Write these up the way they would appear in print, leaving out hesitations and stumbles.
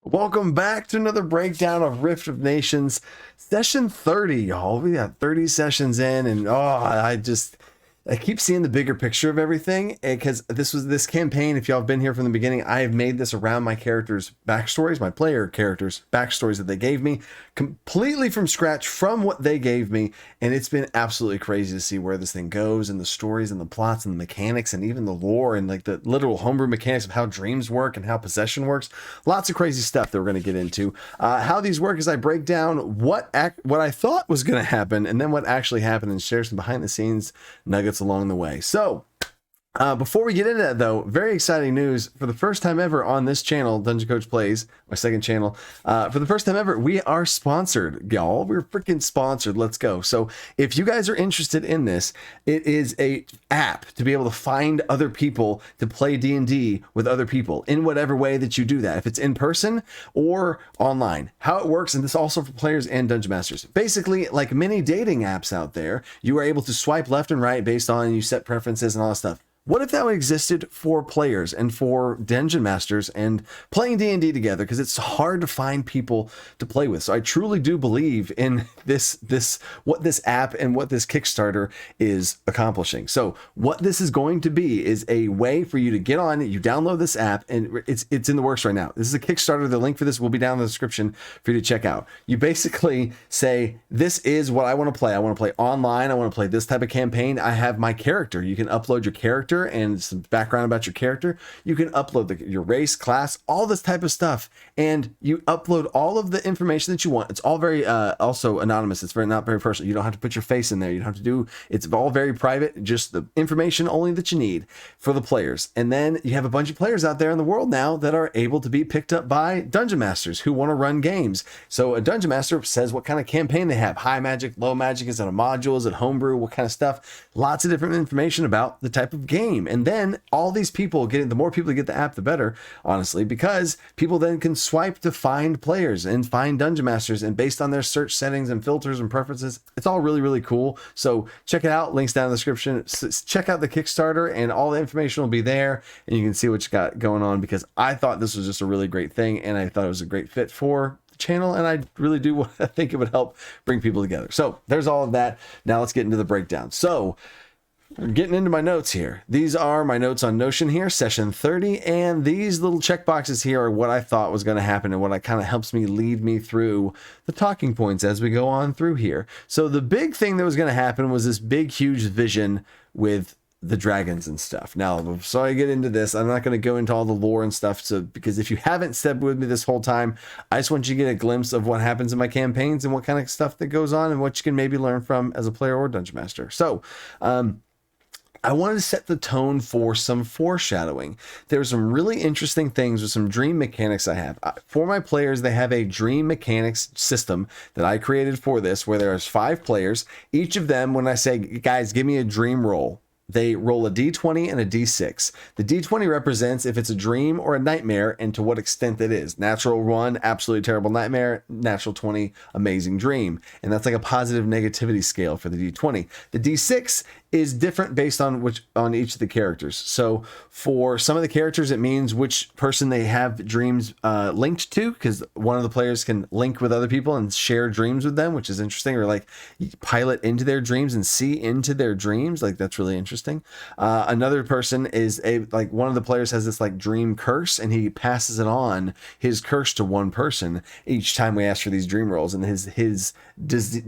Welcome back to another breakdown of Rift of Nations, session 30, y'all. We got 30 sessions in, and I keep seeing the bigger picture of everything, because this campaign, if y'all have been here from the beginning, I have made this around my characters' backstories, my player characters' backstories that they gave me, completely from scratch, from what they gave me, and it's been absolutely crazy to see where this thing goes, and the stories, and the plots, and the mechanics, and even the lore, and like the literal homebrew mechanics of how dreams work, and how possession works. Lots of crazy stuff that we're going to get into. How these work is I break down what I thought was going to happen, and then what actually happened, and share some behind the scenes nuggets along the way. So before we get into that, though, very exciting news. For the first time ever on this channel, Dungeon Coach Plays, my second channel, for the first time ever, we are sponsored, y'all. We're freaking sponsored. Let's go. So if you guys are interested in this, it is a app to be able to find other people to play D&D with other people in whatever way that you do that. If it's in person or online, how it works, and this also for players and dungeon masters. Basically, like many dating apps out there, you are able to swipe left and right based on you set preferences and all that stuff. What if that existed for players and for dungeon masters and playing D&D together? Because it's hard to find people to play with. So I truly do believe in what this app and what this Kickstarter is accomplishing. So what this is going to be is a way for you to get on. You download this app, and it's in the works right now. This is a Kickstarter. The link for this will be down in the description for you to check out. You basically say, this is what I want to play. I want to play online. I want to play this type of campaign. I have my character. You can upload your character and some background about your character. You can upload your race, class, all this type of stuff, and you upload all of the information that you want. It's all very also anonymous. It's not very personal. You don't have to put your face in there. You don't have to do, it's all very private, just the information only that you need for the players. And then you have a bunch of players out there in the world now that are able to be picked up by dungeon masters who want to run games. So a dungeon master says what kind of campaign they have: high magic, low magic, is it a module, is it homebrew, what kind of stuff. Lots of different information about the type of game. And then all these people getting, the more people that get the app, the better, honestly, because people then can swipe to find players and find dungeon masters, and based on their search settings and filters and preferences, it's all really, really cool. So check it out. Links down in the description. Check out the Kickstarter, and all the information will be there, and you can see what you got going on, because I thought this was just a really great thing, and I thought it was a great fit for the channel, and I really do think it would help bring people together. So there's all of that. Now let's get into the breakdown. So I'm getting into my notes here. These are my notes on Notion here, session 30, and these little checkboxes here are what I thought was going to happen, and what kind of helps me lead me through the talking points as we go on through here. So the big thing that was going to happen was this big, huge vision with the dragons and stuff. Now, so I get into this, I'm not going to go into all the lore and stuff, so because if you haven't stepped with me this whole time, I just want you to get a glimpse of what happens in my campaigns and what kind of stuff that goes on, and what you can maybe learn from as a player or dungeon master. So, I wanted to set the tone for some foreshadowing. There's some really interesting things with some dream mechanics I have. For my players, they have a dream mechanics system that I created for this, where there's 5 players. Each of them, when I say, guys, give me a dream roll, they roll a d20 and a d6. The d20 represents if it's a dream or a nightmare, and to what extent it is. Natural 1, absolutely terrible nightmare. Natural 20, amazing dream. And that's like a positive negativity scale for the d20. The d6 is different based on each of the characters. So for some of the characters, it means which person they have dreams linked to, because one of the players can link with other people and share dreams with them, which is interesting, or like pilot into their dreams and see into their dreams. Like, that's really interesting. Another person is one of the players has this like dream curse, and he passes it on, his curse, to one person each time we ask for these dream rolls, and his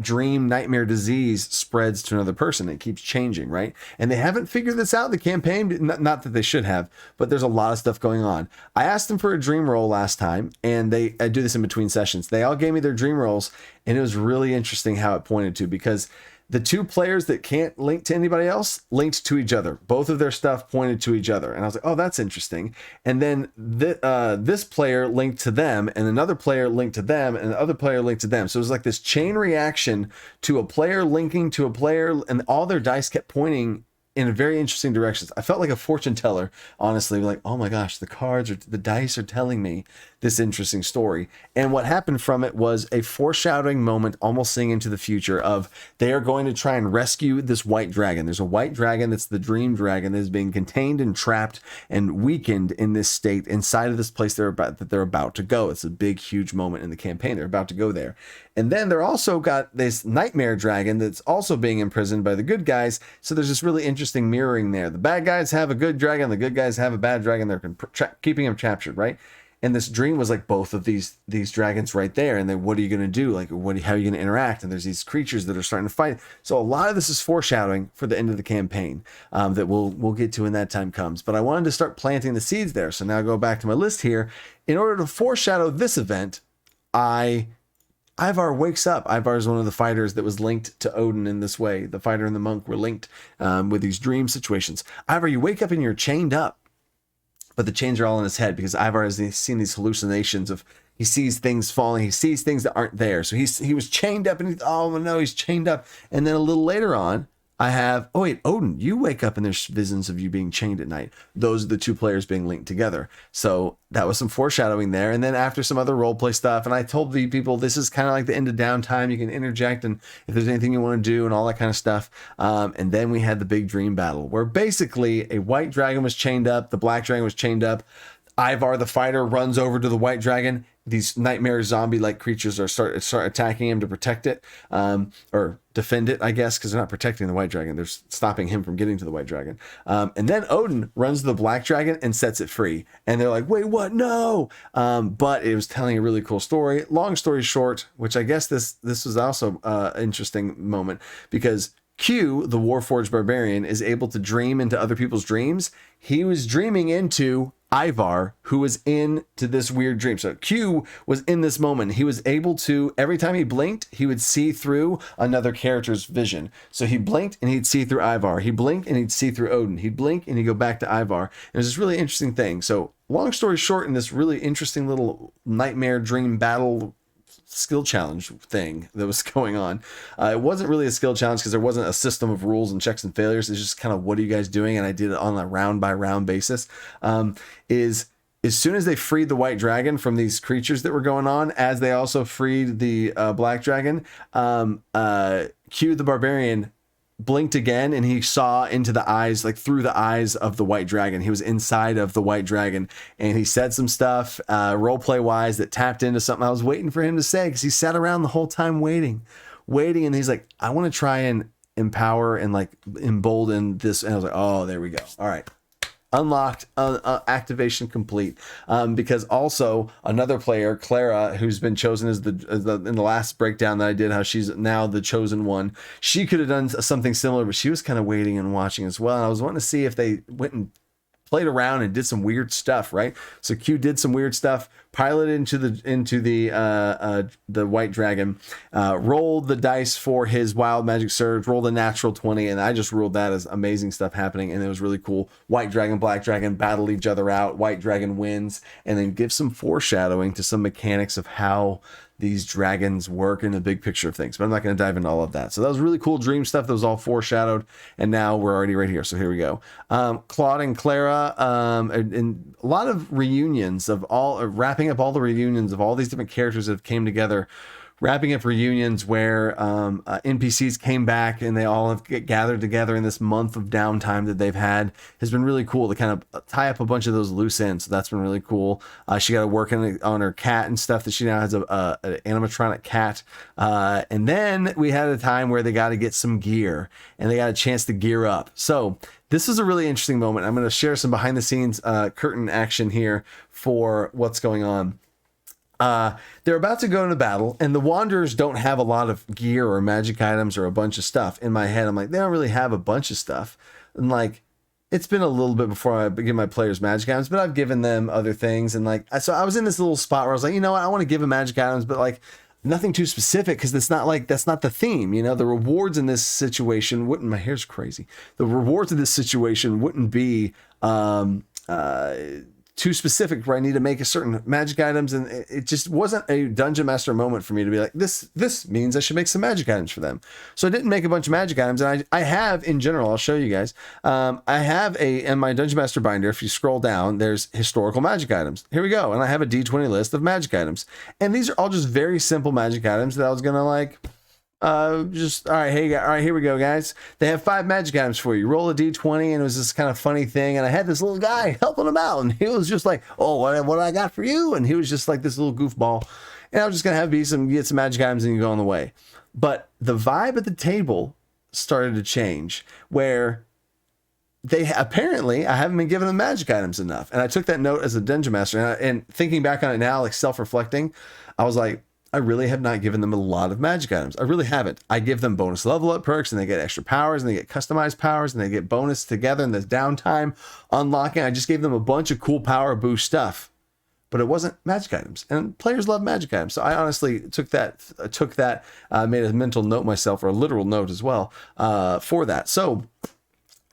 dream nightmare disease spreads to another person. It keeps changing, right? And they haven't figured this out in the campaign, not that they should have, but there's a lot of stuff going on. I asked them for a dream roll last time, and I do this in between sessions. They all gave me their dream rolls, and it was really interesting how it pointed to, because the 2 players that can't link to anybody else linked to each other. Both of their stuff pointed to each other. And I was like, oh, that's interesting. And then this player linked to them, and another player linked to them, and the other player linked to them. So it was like this chain reaction to a player linking to a player, and all their dice kept pointing in very interesting directions. I felt like a fortune teller, honestly, like, oh my gosh, the dice are telling me this interesting story. And what happened from it was a foreshadowing moment, almost seeing into the future of they are going to try and rescue this white dragon. There's a white dragon that's the dream dragon that is being contained and trapped and weakened in this state inside of this place they're about to go. It's a big, huge moment in the campaign. They're about to go there. And then they're also got this nightmare dragon that's also being imprisoned by the good guys. So there's this really interesting mirroring there. The bad guys have a good dragon. The good guys have a bad dragon. They're keeping him captured, right? And this dream was like both of these dragons right there. And then what are you going to do? Like, how are you going to interact? And there's these creatures that are starting to fight. So a lot of this is foreshadowing for the end of the campaign that we'll get to when that time comes. But I wanted to start planting the seeds there. So now I go back to my list here. In order to foreshadow this event, Ivar wakes up. Ivar is one of the fighters that was linked to Odin in this way. The fighter and the monk were linked with these dream situations. Ivar, you wake up and you're chained up. But the chains are all in his head because Ivar has seen these hallucinations of he sees things falling, he sees things that aren't there. So he was chained up and oh no, he's chained up. And then a little later on, I have, oh wait, Odin, you wake up and there's visions of you being chained at night. Those are the two players being linked together. So that was some foreshadowing there. And then after some other roleplay stuff, and I told the people, this is kind of like the end of downtime. You can interject and if there's anything you want to do and all that kind of stuff. And then we had the big dream battle where basically a white dragon was chained up. The black dragon was chained up. Ivar, the fighter, runs over to the white dragon. These nightmare zombie-like creatures are start attacking him to protect it, or defend it, I guess, because they're not protecting the white dragon. They're stopping him from getting to the white dragon. And then Odin runs to the black dragon and sets it free. And they're like, wait, what? No! But it was telling a really cool story. Long story short, which I guess this was also an interesting moment, because Q, the Warforged Barbarian, is able to dream into other people's dreams. He was dreaming into Ivar, who was into this weird dream. So Q was in this moment. He was able to, every time he blinked, he would see through another character's vision. So he blinked and he'd see through Ivar. He blinked and he'd see through Odin. He'd blink and he'd go back to Ivar. And it was this really interesting thing. So long story short, in this really interesting little nightmare dream battle skill challenge thing that was going on. It wasn't really a skill challenge because there wasn't a system of rules and checks and failures. It's just kind of, what are you guys doing? And I did it on a round by round basis. Is as soon as they freed the white dragon from these creatures that were going on, as they also freed the black dragon, Q the barbarian blinked again and he saw into the eyes, like through the eyes of the white dragon. He was inside of the white dragon and he said some stuff role play wise that tapped into something I was waiting for him to say, because he sat around the whole time waiting, and he's like, I want to try and empower and like embolden this. And I was like, oh, there we go. All right. Unlocked, activation complete. Because also another player, Clara, who's been chosen as the in the last breakdown that I did, how she's now the chosen one. She could have done something similar, but she was kind of waiting and watching as well. And I was wanting to see if they went and played around and did some weird stuff, right? So Q did some weird stuff, piloted into the white dragon, rolled the dice for his wild magic surge, rolled a natural 20, and I just ruled that as amazing stuff happening, and it was really cool. White dragon, black dragon battle each other out. White dragon wins, and then give some foreshadowing to some mechanics of how these dragons work in the big picture of things, but I'm not going to dive into all of that. So that was really cool dream stuff that was all foreshadowed, and now we're already right here. So here we go. Claude and Clara, and a lot of reunions of all, wrapping up all the reunions of all these different characters that came together, wrapping up reunions where NPCs came back and they all have gathered together in this month of downtime that they've had has been really cool to kind of tie up a bunch of those loose ends. So that's been really cool. She got to work on her cat and stuff, that she now has an animatronic cat. And then we had a time where they got to get some gear and they got a chance to gear up. So this is a really interesting moment. I'm going to share some behind the scenes curtain action here for what's going on. They're about to go into battle, and the Wanderers don't have a lot of gear or magic items or a bunch of stuff. In my head, I'm like, they don't really have a bunch of stuff. And like, it's been a little bit before I give my players magic items, but I've given them other things. And like, so I was in this little spot where I was like, you know what, I want to give them magic items, but like nothing too specific, because it's not like, that's not the theme. You know, the rewards in this situation wouldn't, my hair's crazy. The rewards in this situation wouldn't be, too specific where I need to make a certain magic items, and it just wasn't a dungeon master moment for me to be like, this means I should make some magic items for them. So I didn't make a bunch of magic items, and I have in general, I'll show you guys, I have in my dungeon master binder, if you scroll down, there's historical magic items. Here we go, and I have a D20 list of magic items, and these are all just very simple magic items that I was gonna like just all right, hey, all right, here we go, guys. They have 5 magic items for you. Roll a d20, and it was this kind of funny thing. And I had this little guy helping him out, and he was just like, "Oh, what I got for you?" And he was just like this little goofball. And I was just gonna have get some magic items, and you go on the way. But the vibe at the table started to change, where they apparently I haven't been giving them magic items enough. And I took that note as a dungeon master, and thinking back on it now, like self-reflecting, I was like, I really have not given them a lot of magic items. I really haven't. I give them bonus level up perks, and they get extra powers, and they get customized powers, and they get bonus together in the downtime unlocking. I just gave them a bunch of cool power boost stuff, but it wasn't magic items, and players love magic items. So I honestly took that, made a mental note myself, or a literal note as well, for that. So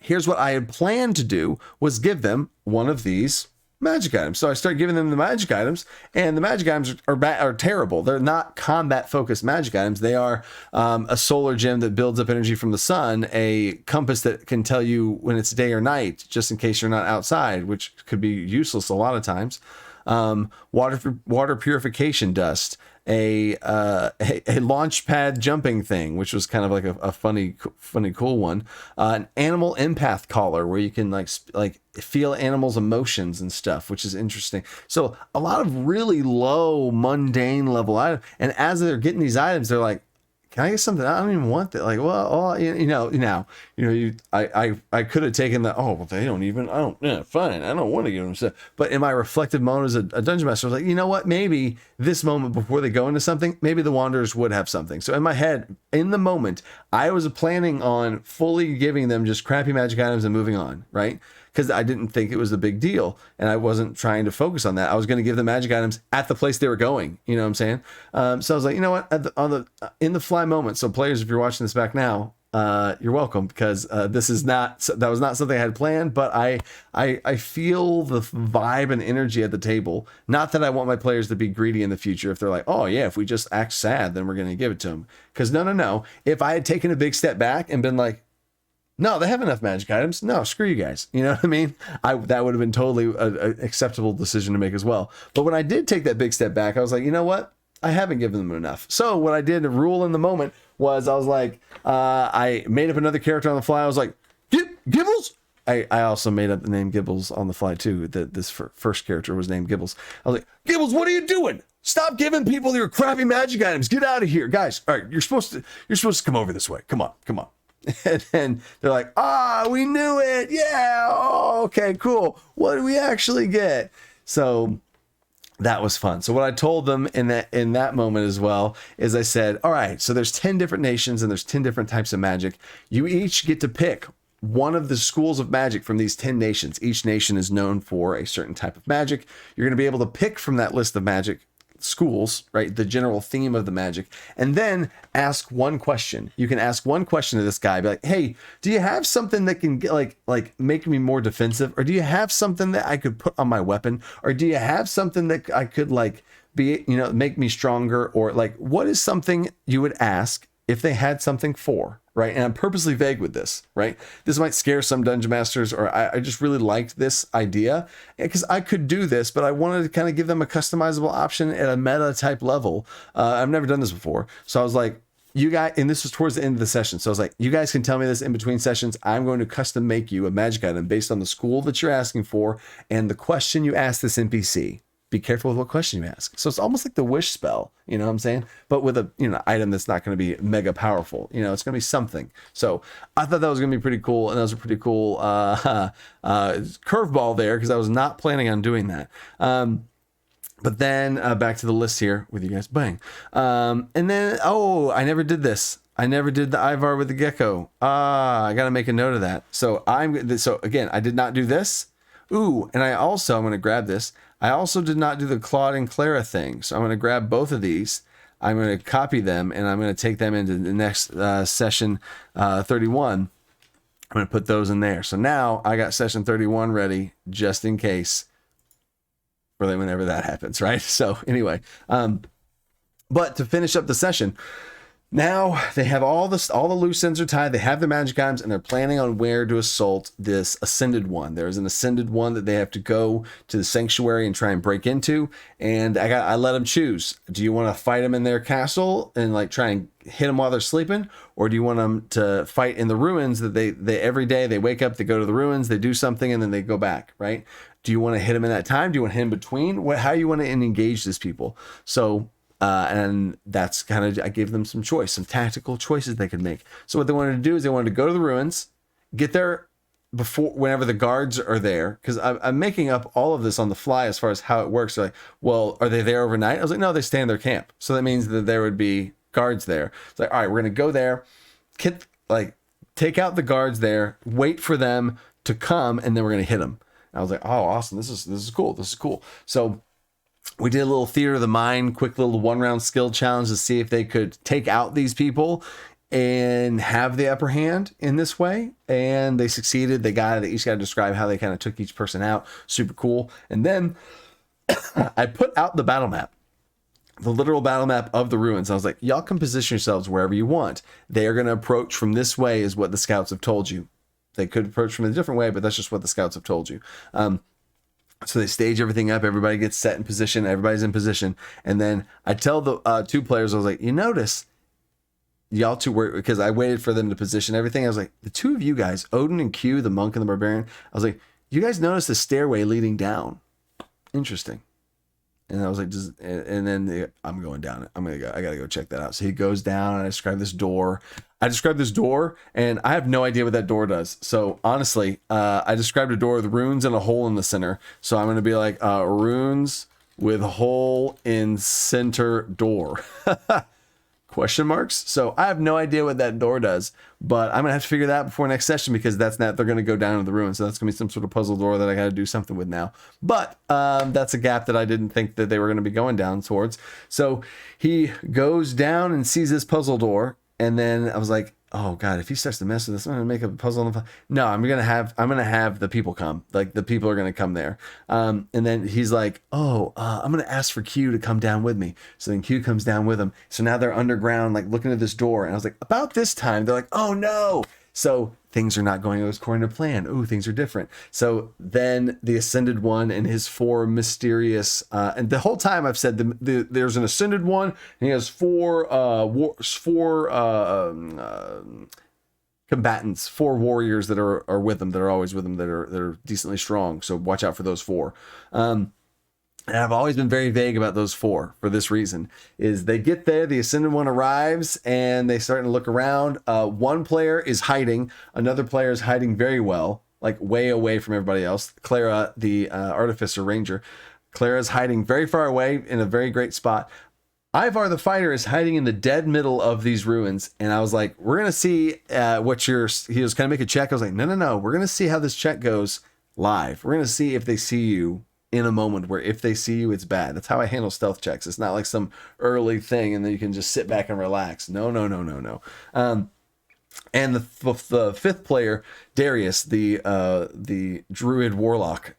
here's what I had planned to do, was give them one of these magic items. So I started giving them the magic items, and the magic items are terrible. They're not combat focused magic items. They are a solar gem that builds up energy from the sun, a compass that can tell you when it's day or night, just in case you're not outside, which could be useless a lot of times. Water purification dust, a launch pad jumping thing, which was kind of like a funny cool one. An animal empath collar, where you can like feel animals' emotions and stuff, which is interesting. So a lot of really low mundane level items, and as they're getting these items, they're like, can I get something? I don't even want that. Like, well, I could have taken the, fine. I don't want to give them stuff. But in my reflective mode as a dungeon master, I was like, you know what? Maybe this moment before they go into something, maybe the Wanderers would have something. So in my head, in the moment, I was planning on fully giving them just crappy magic items and moving on, right? Because I didn't think it was a big deal, and I wasn't trying to focus on that. I was going to give them magic items at the place they were going. You know what I'm saying? So I was like, you know what? In the fly moment. So players, if you're watching this back now, you're welcome, because that was not something I had planned. But I feel the vibe and energy at the table. Not that I want my players to be greedy in the future. If they're like, oh yeah, if we just act sad, then we're going to give it to them. Because no. If I had taken a big step back and been like, no, they have enough magic items. No, screw you guys. You know what I mean? That would have been totally an acceptable decision to make as well. But when I did take that big step back, I was like, you know what? I haven't given them enough. So what I did, a rule in the moment, was I was like, I made up another character on the fly. I was like, Gibbles? I also made up the name Gibbles on the fly too. This first character was named Gibbles. I was like, Gibbles, what are you doing? Stop giving people your crappy magic items. Get out of here, guys. All right, you're supposed to come over this way. Come on. And then they're like, we knew it. Yeah. Oh, okay, cool. What did we actually get? So that was fun. So what I told them in that moment as well is I said, all right, so there's 10 different nations and there's 10 different types of magic. You each get to pick one of the schools of magic from these 10 nations. Each nation is known for a certain type of magic. You're going to be able to pick from that list of magic schools, right? The general theme of the magic, and then ask one question. You can ask one question to this guy, be like, hey, do you have something that can get like make me more defensive? Or do you have something that I could put on my weapon? Or do you have something that I could like be, make me stronger? Or like, what is something you would ask if they had something for, right? And I'm purposely vague with this, right? This might scare some dungeon masters, or I just really liked this idea because I could do this, but I wanted to kind of give them a customizable option at a meta type level. I've never done this before. So I was like, you guys, and this was towards the end of the session. So I was like, you guys can tell me this in between sessions. I'm going to custom make you a magic item based on the school that you're asking for and the question you ask this NPC. Be careful with what question you ask. So it's almost like the wish spell, you know what I'm saying? But with a, item that's not going to be mega powerful, it's going to be something. So I thought that was going to be pretty cool. And that was a pretty cool curveball there, because I was not planning on doing that. But then back to the list here with you guys. Bang. And then, I never did this. I never did the Ivar with the gecko. I got to make a note of that. So again, I did not do this. Ooh, and I'm going to grab this. I also did not do the Claude and Clara thing. So I'm going to grab both of these. I'm going to copy them, and I'm going to take them into the next session 31. I'm going to put those in there. So now I got session 31 ready just in case for them whenever that happens, right? So anyway, but to finish up the session, now they have all the loose ends are tied. They have their magic items, and they're planning on where to assault this ascended one. There's an ascended one that they have to go to the sanctuary and try and break into. And I let them choose. Do you want to fight them in their castle and like try and hit them while they're sleeping, or do you want them to fight in the ruins that they every day they wake up, they go to the ruins, they do something, and then they go back, right? Do you want to hit them in that time? Do you want to hit in between? How you want to engage these people? So. And that's kind of, I gave them some choice, some tactical choices they could make. So what they wanted to do is they wanted to go to the ruins, get there before, whenever the guards are there. Cause I'm making up all of this on the fly as far as how it works. They're like, well, are they there overnight? I was like, no, they stay in their camp. So that means that there would be guards there. It's like, all right, we're going to go there, take out the guards there, wait for them to come, and then we're going to hit them. And I was like, oh, awesome. This is cool. This is cool. So we did a little theater of the mind, quick little 1-round skill challenge to see if they could take out these people and have the upper hand in this way. And they succeeded. They each got to describe how they kind of took each person out. Super cool. And then I put out the battle map, the literal battle map of the ruins. I was like, y'all can position yourselves wherever you want. They are going to approach from this way is what the scouts have told you. They could approach from a different way, but that's just what the scouts have told you. So they stage everything up. Everybody gets set in position. Everybody's in position. And then I tell the two players, I was like, you notice y'all two were, because I waited for them to position everything. I was like, the two of you guys, Odin and Q, the monk and the barbarian, I was like, you guys notice the stairway leading down. Interesting. And I was like, I'm going down it. I got to go check that out. So he goes down and I describe this door. And I have no idea what that door does. So honestly, I described a door with runes and a hole in the center. So I'm going to be like, runes with hole in center door. Question marks. So I have no idea what that door does, but I'm gonna have to figure that out before next session, because they're gonna go down to the ruins. So that's gonna be some sort of puzzle door that I got to do something with now. But that's a gap that I didn't think that they were gonna be going down towards. So he goes down and sees this puzzle door, and then I was like, oh God, if he starts to mess with this, I'm gonna make a puzzle. No, I'm gonna have the people come. Like the people are gonna come there. And then he's like, I'm gonna ask for Q to come down with me. So then Q comes down with him. So now they're underground, like looking at this door. And I was like, about this time, they're like, oh no. So things are not going according to plan. Ooh, things are different. So then the Ascended One and his 4 mysterious, and the whole time I've said there's an Ascended One, and he has 4 combatants, 4 warriors that are with him, that are always with him, that are decently strong. So watch out for those 4. And I've always been very vague about those 4 for this reason, is they get there, the Ascended One arrives, and they start to look around. One player is hiding. Another player is hiding very well, like way away from everybody else. Clara, the Artificer Ranger. Clara's hiding very far away in a very great spot. Ivar the Fighter is hiding in the dead middle of these ruins. And I was like, we're going to see he was going to make a check. I was like, no. We're going to see how this check goes live. We're going to see if they see you in a moment, where if they see you, it's bad. That's how I handle stealth checks. It's not like some early thing and then you can just sit back and relax. No. And the 5th player, Darius, the druid warlock,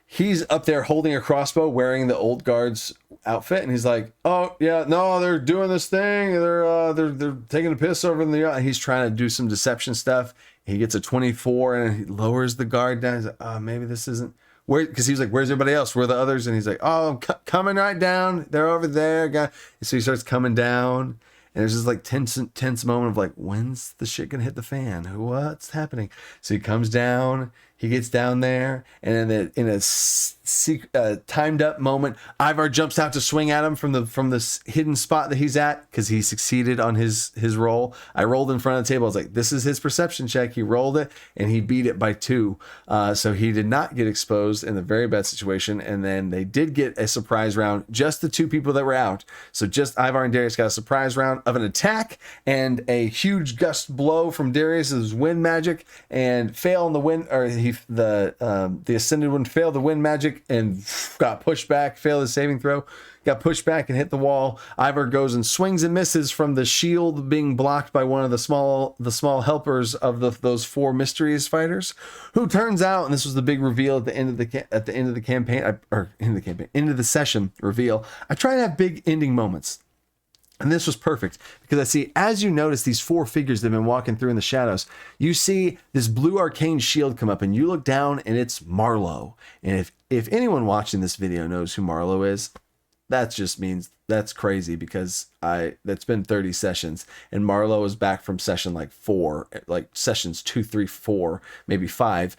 he's up there holding a crossbow, wearing the old guard's outfit, and he's like, oh yeah, no, they're doing this thing, they're taking a piss over in the, he's trying to do some deception stuff. He gets a 24 and he lowers the guard down. He's like, oh, maybe this isn't where, because he's like, where's everybody else? Where are the others? And he's like, oh, I'm coming right down. They're over there. And so he starts coming down, and there's this like tense moment of like, when's the shit gonna hit the fan? What's happening? So he comes down, he gets down there, and in a timed up moment, Ivar jumps out to swing at him from this hidden spot that he's at, because he succeeded on his roll. I rolled in front of the table. I was like, this is his perception check. He rolled it and he beat it by 2. So he did not get exposed in the very bad situation. And then they did get a surprise round, just the 2 people that were out. So just Ivar and Darius got a surprise round of an attack and a huge gust blow from Darius's wind magic, and fail on the wind, or the Ascended One failed the wind magic and got pushed back, failed his saving throw. got pushed back and hit the wall. Ivar goes and swings and misses from the shield being blocked by one of the small helpers of those 4 mysteries fighters, who turns out, and this was the big reveal at the end of the session reveal. I try to have big ending moments. And this was perfect because I see, as you notice these 4 figures that have been walking through in the shadows, you see this blue arcane shield come up and you look down and it's Marlowe. And if anyone watching this video knows who Marlowe is, that just means that's crazy, because that's been 30 sessions and Marlowe is back from session like 4, like sessions 2, 3, 4, maybe 5.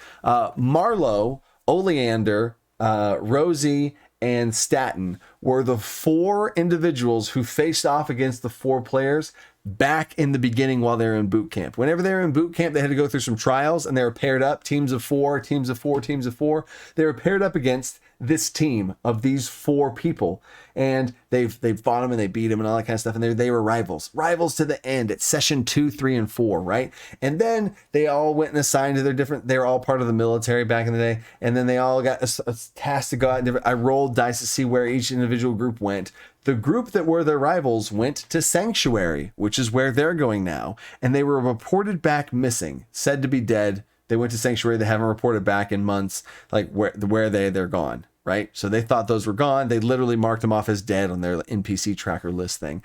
Marlowe, Oleander, Rosie, and Staten were the 4 individuals who faced off against the 4 players back in the beginning while they were in boot camp. Whenever they were in boot camp, they had to go through some trials and they were paired up, teams of 4, teams of 4, teams of 4. They were paired up against this team of these 4 people, and they've fought them and they beat them and all that kind of stuff, and they were rivals to the end at session 2, 3, and 4, right? And then they all went and assigned to their different, they were all part of the military back in the day, and then they all got a task to go out and I rolled dice to see where each individual group went. The group that were their rivals went to Sanctuary, which is where they're going now, and they were reported back missing, said to be dead. They went to Sanctuary. They haven't reported back in months, like where they're gone, right? So they thought those were gone. They literally marked them off as dead on their NPC tracker list thing.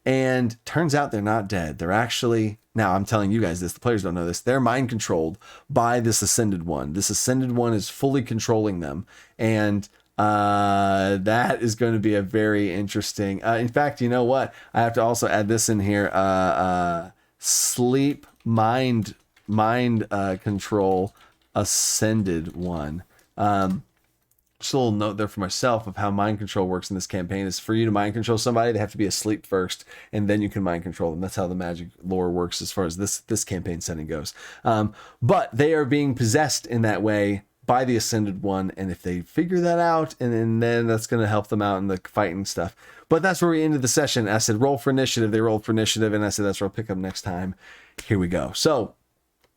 And turns out they're not dead. They're actually, now I'm telling you guys this, the players don't know this, they're mind controlled by this Ascended One. This Ascended One is fully controlling them. And that is going to be a very interesting, in fact, you know what? I have to also add this in here. Sleep mind control Ascended One. Just a little note there for myself of how mind control works in this campaign is, for you to mind control somebody, they have to be asleep first, and then you can mind control them. That's how the magic lore works as far as this campaign setting goes. But they are being possessed in that way by the Ascended One, and if they figure that out, and then that's going to help them out in the fighting stuff. But that's where we ended the session. I said roll for initiative. They rolled for initiative, and I said that's where I'll pick up next time. Here we go. So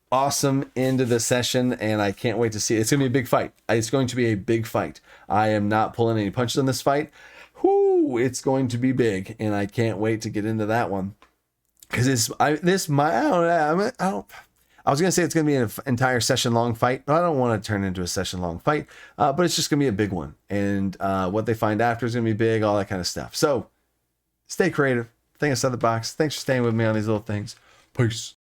awesome end of the session, and I can't wait to see it. It's going to be a big fight. It's going to be a big fight. I am not pulling any punches on this fight. Whoo, it's going to be big, and I can't wait to get into that one. Because I was going to say it's going to be an entire session long fight, but I don't want to turn it into a session long fight. But it's just going to be a big one, and what they find after is going to be big, all that kind of stuff. So stay creative. Think outside the box. Thanks for staying with me on these little things. Peace.